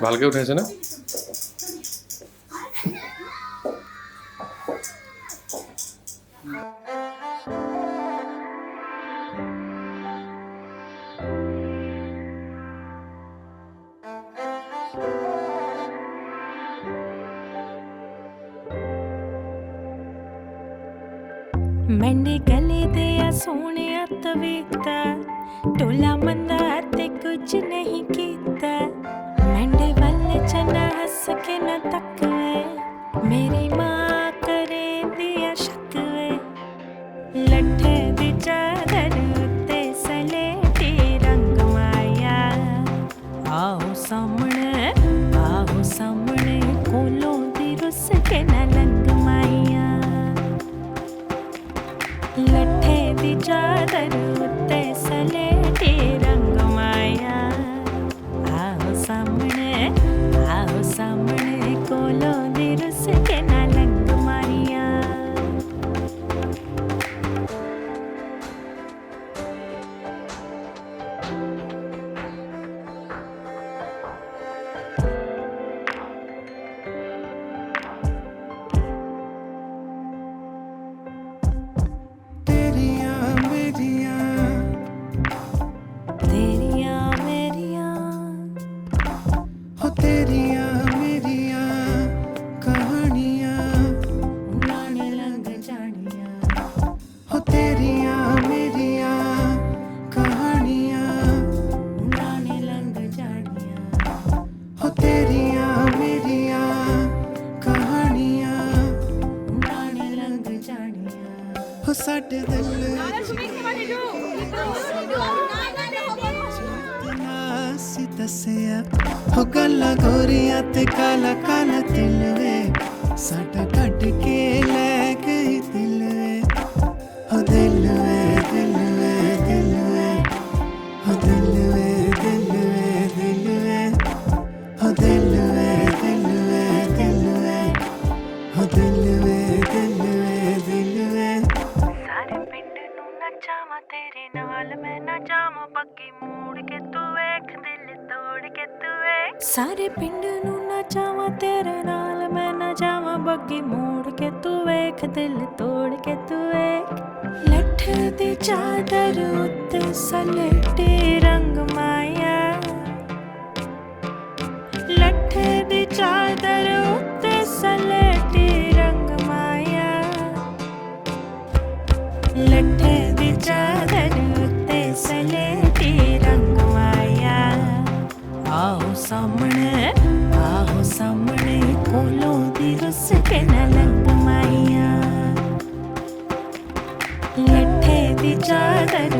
ভালকে উঠাইছে না? मैंने गले दिया सोने तवीता टोला मंदा ते कुछ नहीं कीता मैंने वाले चना हंस के न तकवे मेरी माँ करे दिया शकवे लट्ठे दी चादर उत्ते सलेटी रंग माया आओ सामने कोलों दी रुस के न लंग माया लट्ठे दी चादर उत्ते सलेटी रंग माया आओ सामने कोलों दी रुस के ना लंग माया ਸਾਡੇ ਦਿਲ ਸੀ ਦੱਸਿਆ ਹੋ ਗੱਲਾਂ ਗੋਰੀਆਂ ਤੇ ਕਾਲਾ ਕਾਲਾ ਦਿਲ ਵੇ ਸਾਡਾ ਕੱਢ ਕੇ ਲੈ ਗਈ ਦਿਲ ਵੇ ਹੋ ਦਿਲ ਵੇ ਦਿਲ ਵੇ ਦਿਲ ਵੇ ਹੋ ਦਿਲ ਵੇ ਦਿਲ ਵੇ ਦਿਲ ਵੇ ਹੋ ਦਿਲ ਵੇ ਦਿਲ ਵੇ ਦਿਲ ਵੇ ਹੋ ਦਿਲ ਵੇ ਦਿਲ ਵੇ ਦਿਲ ਵੇ ਸਾਰੇ ਪਿੰਡ ਨੂੰ ਨਚਾਵਾਂ ਤੇਰੇ ਨਾਲ ਮੈਂ ਨਾ ਜਾਵਾਂ ਬੱਗੀ ਮੂੜ ਕੇ ਤੂੰ ਵੇਖ ਦਿਲ ਤੋੜ ਕੇ ਤੂੰ ਵੇਖ ਸਾਰੇ ਪਿੰਡ ਨੂੰ ਨਚਾਵਾਂ ਤੇਰੇ ਨਾਲ ਮੈਂ ਨਾ ਜਾਵਾਂ ਬੱਗੀ ਮੂੜ ਕੇ ਤੂੰ ਵੇਖ ਦਿਲ ਤੋੜ ਕੇ ਤੂੰ ਵੇਖ ਲੱਠ ਦੀ ਚਾਦਰ ਉੱਤੇ ਸਲੇਟੀ ਰੰਗ ਮਾਇਆ ਲੱਠ ਦੀ ਚਾਦਰ ਉੱਤੇ ਸਲੇਟੀ ਰੰਗ ਮਾਇਆ ਲੱਠੇ ਦੀ ਚਾਦਰ ਉੱਤੇ ਸਲੇਟੀ ਰੰਗ ਮਾਇਆ ਆਓ ਸਾਹਮਣੇ ਕੋਲੋਂ ਦੀ ਰੁੱਸ ਕੇ ਨਾ ਲੰਗ ਮਾਇਆ ਲੱਠੇ ਦੀ ਚਾਦਰ